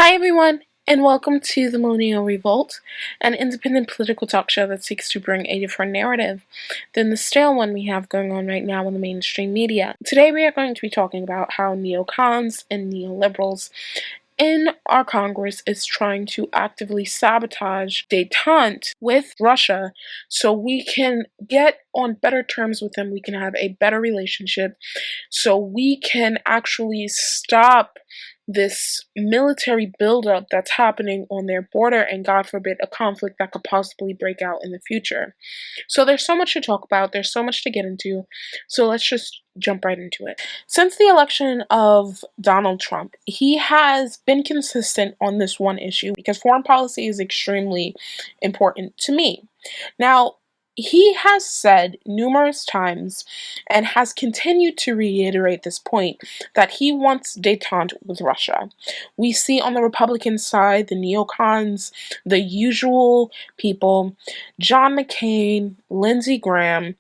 Hi everyone, and welcome to the Millennial Revolt, an independent political talk show that seeks to bring a different narrative than the stale one we have going on right now in the mainstream media. Today we are going to be talking about how neocons and neoliberals in our Congress is trying to actively sabotage détente with Russia so we can get on better terms with them, we can have a better relationship, so we can actually stop this military buildup that's happening on their border and, God forbid, a conflict that could possibly break out in the future. So there's so much to talk about, there's so much to get into, so let's just jump right into it. Since the election of Donald Trump, he has been consistent on this one issue because foreign policy is extremely important to me. Now, he has said numerous times and has continued to reiterate this point that he wants détente with Russia. We see on the Republican side the neocons, the usual people, John McCain, Lindsey Graham,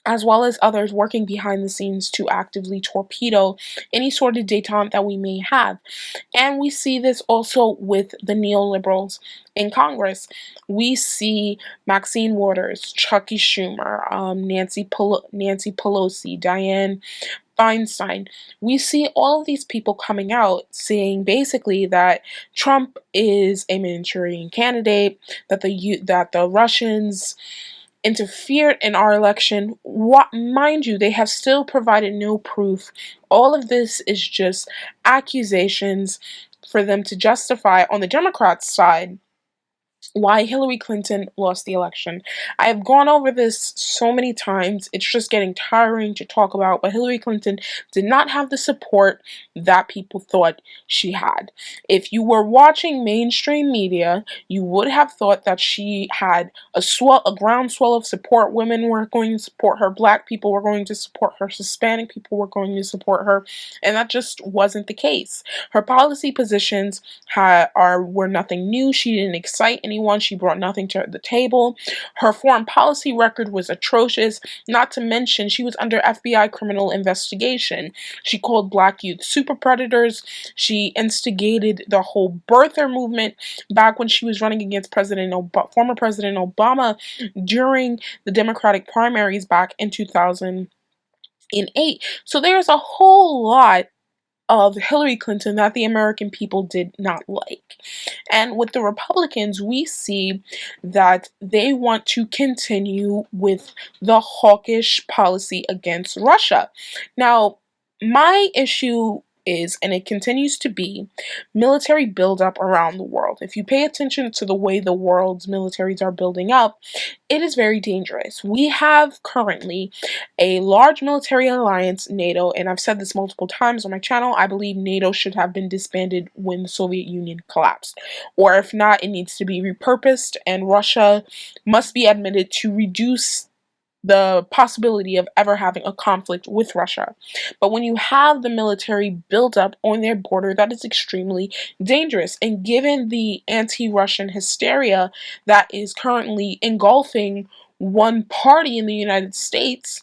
as well as others working behind the scenes to actively torpedo any sort of détente that we may have. And we see this also with the neoliberals in Congress. We see Maxine Waters, Chucky Schumer, Nancy Pelosi, Dianne Feinstein. We see all of these people coming out saying basically that Trump is a Manchurian candidate, that the Russians interfered in our election. Mind you, they have still provided no proof. All of this is just accusations for them to justify on the Democrats' side why Hillary Clinton lost the election. I have gone over this so many times, it's just getting tiring to talk about, but Hillary Clinton did not have the support that people thought she had. If you were watching mainstream media, you would have thought that she had a groundswell of support. Women were going to support her, black people were going to support her, Hispanic people were going to support her, and that just wasn't the case. Her policy positions were nothing new. She didn't excite anyone. She brought nothing to the table. Her foreign policy record was atrocious, not to mention she was under FBI criminal investigation. She called black youth super predators. She instigated the whole birther movement back when she was running against former President Obama during the Democratic primaries back in 2008. So there's a whole lot of Hillary Clinton that the American people did not like. And with the Republicans, we see that they want to continue with the hawkish policy against Russia. Now, my issue is, and it continues to be, military buildup around the world. If you pay attention to the way the world's militaries are building up, it is very dangerous. We have currently a large military alliance, NATO, and I've said this multiple times on my channel. I believe NATO should have been disbanded when the Soviet Union collapsed. Or if not, it needs to be repurposed, and Russia must be admitted to reduce the possibility of ever having a conflict with Russia. But when you have the military buildup on their border, that is extremely dangerous. And given the anti-Russian hysteria that is currently engulfing one party in the United States,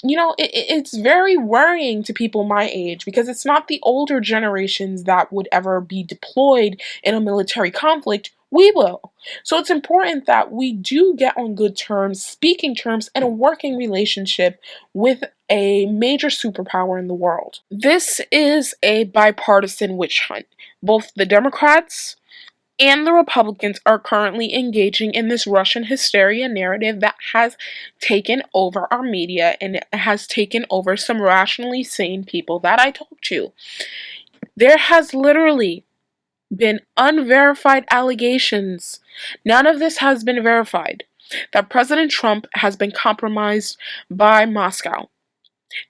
it's very worrying to people my age, because it's not the older generations that would ever be deployed in a military conflict. We will. So it's important that we do get on good terms, speaking terms, and a working relationship with a major superpower in the world. This is a bipartisan witch hunt. Both the Democrats and the Republicans are currently engaging in this Russian hysteria narrative that has taken over our media and has taken over some rationally sane people that I talk to. There has literally been unverified allegations. None of this has been verified. That President Trump has been compromised by Moscow.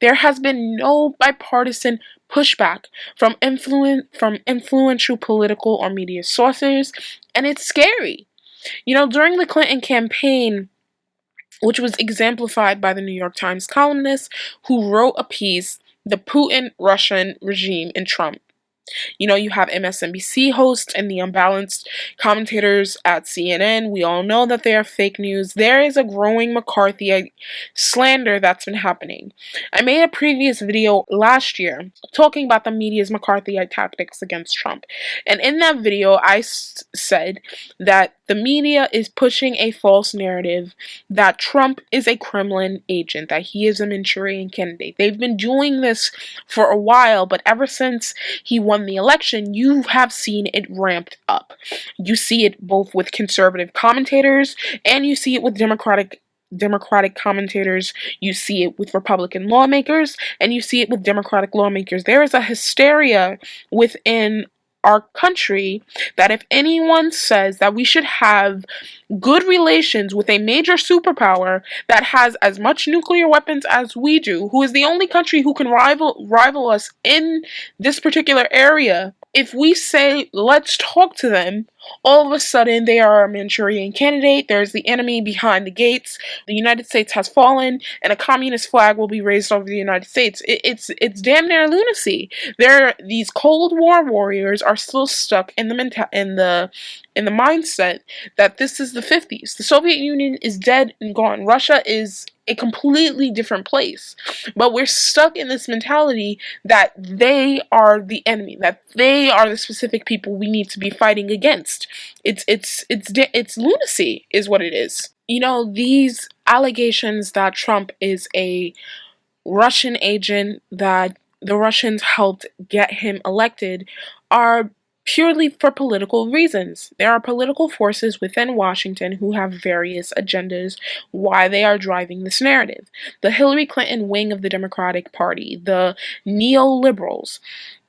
There has been no bipartisan pushback from influential political or media sources, and it's scary. During the Clinton campaign, which was exemplified by the New York Times columnist who wrote a piece, "The Putin Russian Regime in Trump," You know, you have MSNBC hosts and the unbalanced commentators at CNN. We all know that they are fake news. There is a growing McCarthyite slander that's been happening. I made a previous video last year talking about the media's McCarthyite tactics against Trump. And in that video, I said that the media is pushing a false narrative that Trump is a Kremlin agent, that he is a Manchurian candidate. They've been doing this for a while, but ever since he won the election, you have seen it ramped up. You see it both with conservative commentators and you see it with Democratic commentators, you see it with Republican lawmakers, and you see it with Democratic lawmakers. There is a hysteria within our country that if anyone says that we should have good relations with a major superpower that has as much nuclear weapons as we do, who is the only country who can rival us in this particular area, if we say let's talk to them, all of a sudden they are a Manchurian candidate. There's the enemy behind the gates. The United States has fallen, and a communist flag will be raised over the United States. It's damn near lunacy. These Cold War warriors are still stuck in the mindset that this is the 50s. The Soviet Union is dead and gone. Russia is a completely different place. But we're stuck in this mentality that they are the enemy, that they are the specific people we need to be fighting against. It's lunacy is what it is. You know, these allegations that Trump is a Russian agent, that the Russians helped get him elected, are purely for political reasons. There are political forces within Washington who have various agendas why they are driving this narrative. The Hillary Clinton wing of the Democratic Party, the neoliberals,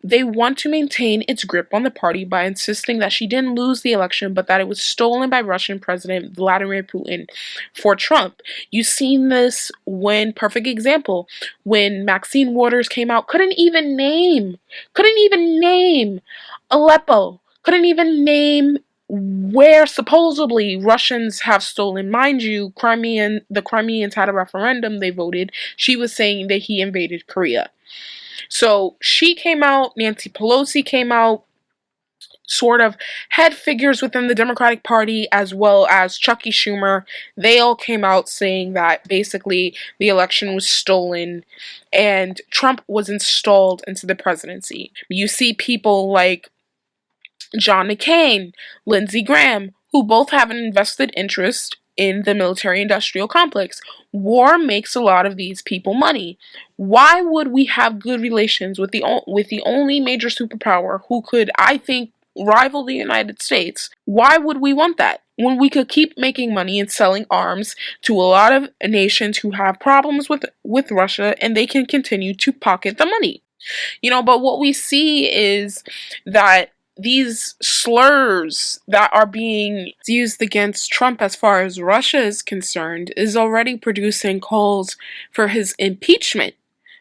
they want to maintain its grip on the party by insisting that she didn't lose the election, but that it was stolen by Russian President Vladimir Putin for Trump. You've seen this perfect example, when Maxine Waters came out, couldn't even name Aleppo, couldn't even name where supposedly Russians have stolen. Mind you, the Crimeans had a referendum, they voted. She was saying that he invaded Korea. So she came out, Nancy Pelosi came out, sort of head figures within the Democratic Party, as well as Chucky Schumer. They all came out saying that basically the election was stolen and Trump was installed into the presidency. You see people like John McCain, Lindsey Graham, who both have an invested interest in the military-industrial complex. War makes a lot of these people money. Why would we have good relations with the only major superpower who could, I think, rival the United States? Why would we want that when we could keep making money and selling arms to a lot of nations who have problems with Russia, and they can continue to pocket the money? You know, but what we see is that these slurs that are being used against Trump as far as Russia is concerned is already producing calls for his impeachment,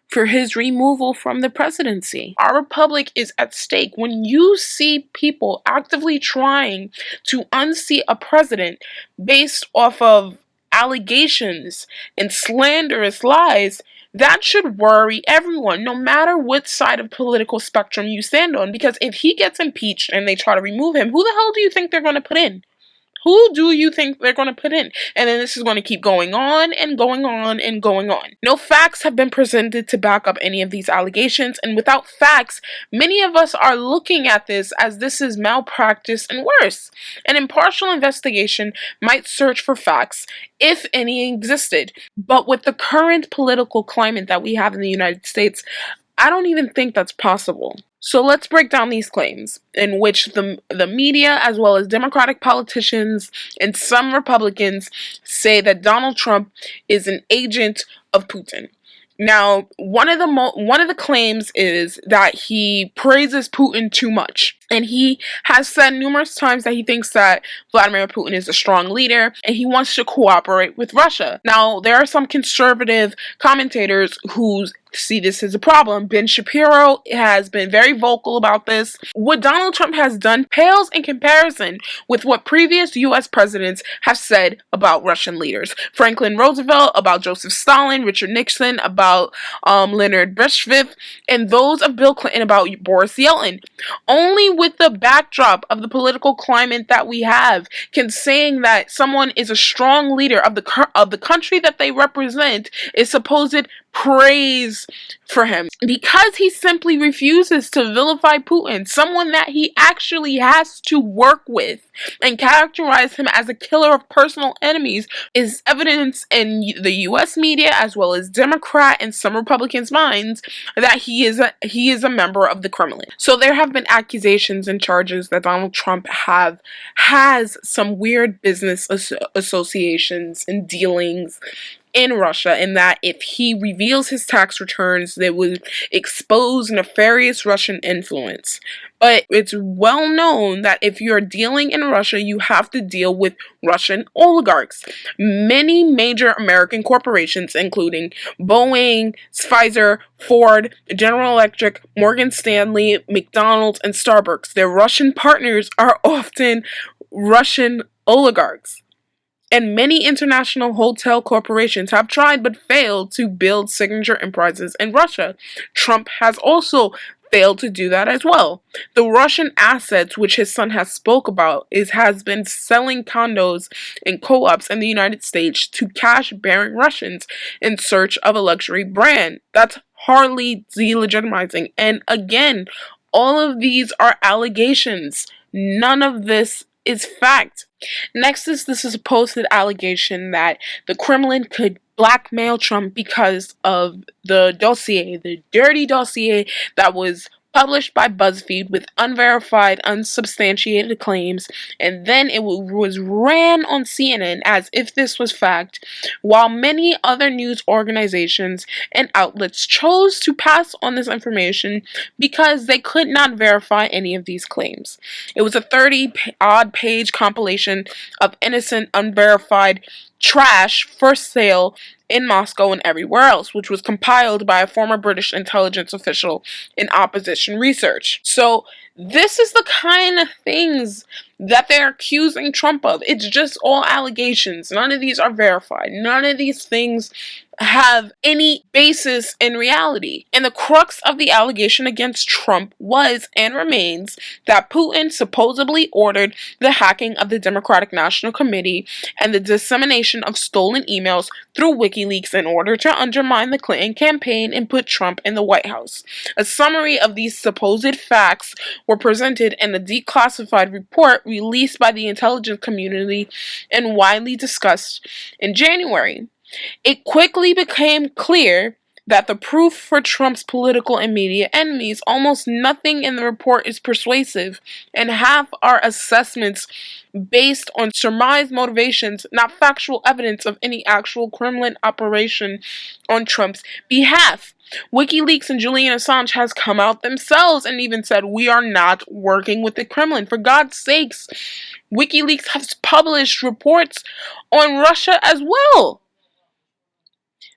for his removal from the presidency. Our republic is at stake. When you see people actively trying to unseat a president based off of allegations and slanderous lies, that should worry everyone, no matter what side of political spectrum you stand on. Because if he gets impeached and they try to remove him, who the hell do you think they're going to put in? Who do you think they're going to put in? And then this is going to keep going on and going on and going on. No facts have been presented to back up any of these allegations. And without facts, many of us are looking at this as this is malpractice and worse. An impartial investigation might search for facts, if any existed. But with the current political climate that we have in the United States, I don't even think that's possible. So let's break down these claims in which the media, as well as Democratic politicians and some Republicans, say that Donald Trump is an agent of Putin. Now, one of the claims is that he praises Putin too much. And he has said numerous times that he thinks that Vladimir Putin is a strong leader and he wants to cooperate with Russia. Now, there are some conservative commentators who see this as a problem. Ben Shapiro has been very vocal about this. What Donald Trump has done pales in comparison with what previous U.S. presidents have said about Russian leaders. Franklin Roosevelt, about Joseph Stalin, Richard Nixon, about Leonid Brezhnev, and those of Bill Clinton about Boris Yeltsin. Only with the backdrop of the political climate that we have can saying that someone is a strong leader of the country that they represent is supposed praise for him, because he simply refuses to vilify Putin, someone that he actually has to work with, and characterize him as a killer of personal enemies, is evidence in the U.S. media as well as Democrat and some Republicans' minds that he is a member of the Kremlin. So there have been accusations and charges that Donald Trump has some weird business associations and dealings in Russia, and that if he reveals his tax returns, they would expose nefarious Russian influence. But it's well known that if you're dealing in Russia, you have to deal with Russian oligarchs. Many major American corporations, including Boeing, Pfizer, Ford, General Electric, Morgan Stanley, McDonald's, and Starbucks, their Russian partners are often Russian oligarchs. And many international hotel corporations have tried but failed to build signature enterprises in Russia. Trump has also failed to do that as well. The Russian assets, which his son has spoke about, has been selling condos and co-ops in the United States to cash-bearing Russians in search of a luxury brand. That's hardly delegitimizing. And again, all of these are allegations. None of this is fact. Next is this supposed allegation that the Kremlin could blackmail Trump because of the dossier, the dirty dossier that was published by BuzzFeed with unverified, unsubstantiated claims, and then it was ran on CNN as if this was fact, while many other news organizations and outlets chose to pass on this information because they could not verify any of these claims. It was a 30-odd page compilation of innocent, unverified trash for sale in Moscow and everywhere else, which was compiled by a former British intelligence official in opposition research. So this is the kind of things that they're accusing Trump of. It's just all allegations. None of these are verified. None of these things have any basis in reality. And the crux of the allegation against Trump was and remains that Putin supposedly ordered the hacking of the Democratic National Committee and the dissemination of stolen emails through WikiLeaks in order to undermine the Clinton campaign and put Trump in the White House. A summary of these supposed facts were presented in a declassified report released by the intelligence community and widely discussed in January. It quickly became clear that the proof for Trump's political and media enemies, almost nothing in the report is persuasive, and half are assessments based on surmised motivations, not factual evidence of any actual Kremlin operation on Trump's behalf. WikiLeaks and Julian Assange has come out themselves and even said, we are not working with the Kremlin. For God's sakes, WikiLeaks has published reports on Russia as well.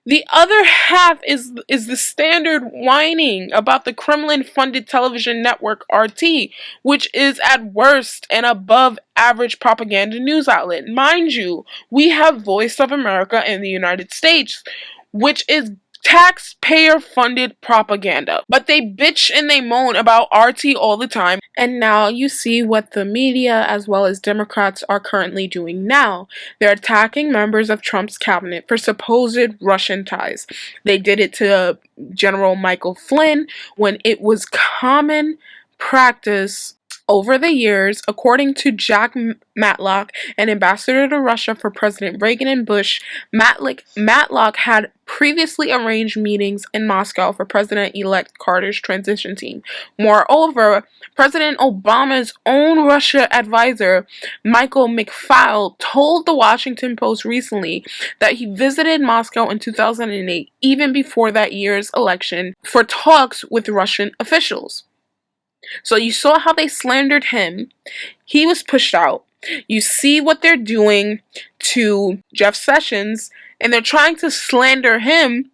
The other half is the standard whining about the Kremlin-funded television network RT, which is at worst an above-average propaganda news outlet. Mind you, we have Voice of America in the United States, which is taxpayer-funded propaganda. But they bitch and they moan about RT all the time. And now you see what the media as well as Democrats are currently doing now. They're attacking members of Trump's cabinet for supposed Russian ties. They did it to General Michael Flynn when it was common practice over the years, according to Jack Matlock, an ambassador to Russia for President Reagan and Bush. Matlock had previously arranged meetings in Moscow for President-elect Carter's transition team. Moreover, President Obama's own Russia advisor, Michael McFaul, told the Washington Post recently that he visited Moscow in 2008, even before that year's election, for talks with Russian officials. So you saw how they slandered him. He was pushed out. You see what they're doing to Jeff Sessions, and they're trying to slander him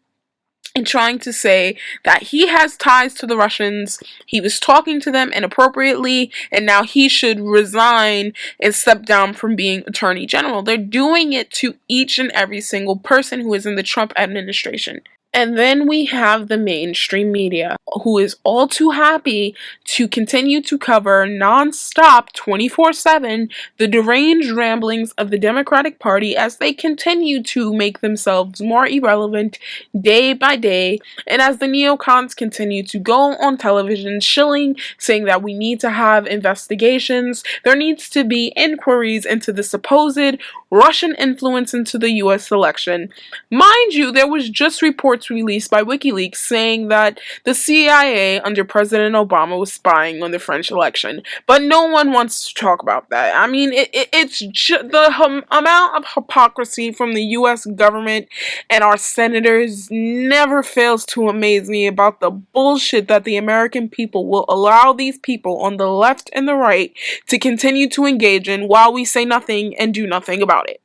and trying to say that he has ties to the Russians, he was talking to them inappropriately, and now he should resign and step down from being Attorney General. They're doing it to each and every single person who is in the Trump administration. And then we have the mainstream media, who is all too happy to continue to cover non-stop 24/7 the deranged ramblings of the Democratic Party as they continue to make themselves more irrelevant day by day, and as the neocons continue to go on television shilling, saying that we need to have investigations, there needs to be inquiries into the supposed Russian influence into the US election. Mind you, there was just reports released by WikiLeaks saying that the CIA under President Obama was spying on the French election, but no one wants to talk about that. I mean, it's the amount of hypocrisy from the US government and our senators never fails to amaze me about the bullshit that the American people will allow these people on the left and the right to continue to engage in while we say nothing and do nothing about it.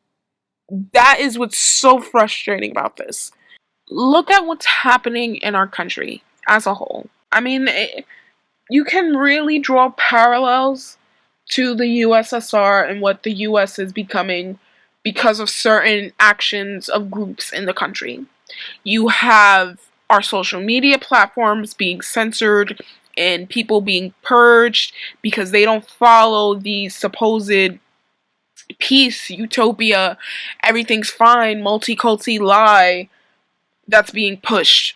That is what's so frustrating about this. Look at what's happening in our country as a whole. I mean, you can really draw parallels to the USSR and what the US is becoming because of certain actions of groups in the country. You have our social media platforms being censored and people being purged because they don't follow the supposed peace, utopia, everything's fine, multi-culti lie that's being pushed.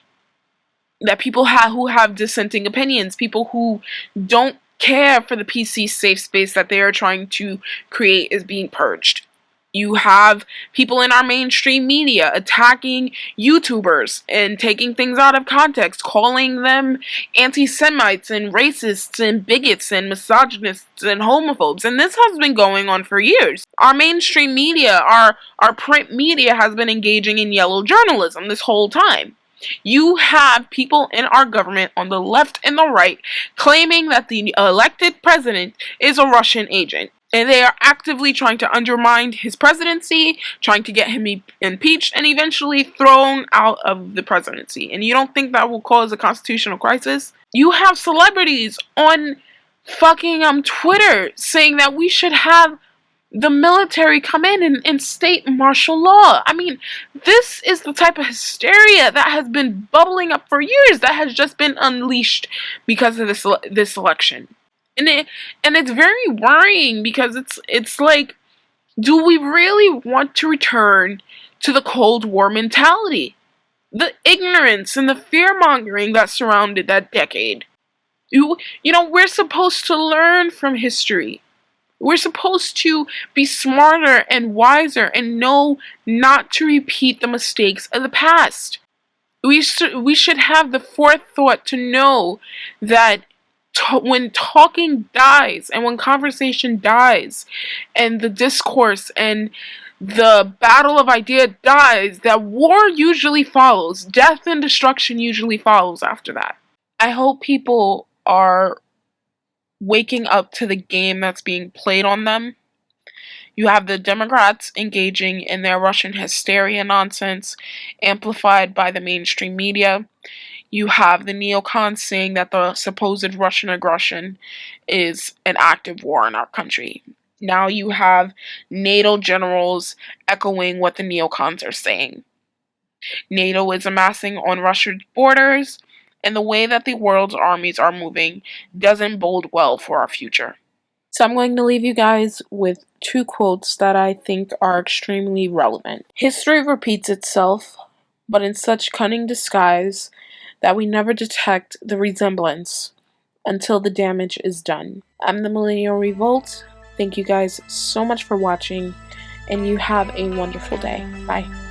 That people who have dissenting opinions, people who don't care for the PC safe space that they are trying to create is being purged. You have people in our mainstream media attacking YouTubers and taking things out of context, calling them anti-Semites and racists and bigots and misogynists and homophobes. And this has been going on for years. Our mainstream media, our print media has been engaging in yellow journalism this whole time. You have people in our government on the left and the right claiming that the elected president is a Russian agent. And they are actively trying to undermine his presidency, trying to get him impeached, and eventually thrown out of the presidency. And you don't think that will cause a constitutional crisis? You have celebrities on fucking Twitter saying that we should have the military come in and state martial law. I mean, this is the type of hysteria that has been bubbling up for years, that has just been unleashed because of this election. And it's very worrying because it's like, do we really want to return to the Cold War mentality? The ignorance and the fear-mongering that surrounded that decade. You know, we're supposed to learn from history. We're supposed to be smarter and wiser and know not to repeat the mistakes of the past. We should have the forethought to know that when talking dies and when conversation dies and the discourse and the battle of idea dies, that war usually follows. Death and destruction usually follows after that. I hope people are waking up to the game that's being played on them. You have the Democrats engaging in their Russian hysteria nonsense, amplified by the mainstream media. You have the neocons saying that the supposed Russian aggression is an active war in our country. Now you have NATO generals echoing what the neocons are saying. NATO is amassing on Russia's borders, and the way that the world's armies are moving doesn't bode well for our future. So I'm going to leave you guys with two quotes that I think are extremely relevant. History repeats itself, but in such cunning disguise that we never detect the resemblance until the damage is done. I'm the Millennial Revolt. Thank you guys so much for watching, and you have a wonderful day. Bye.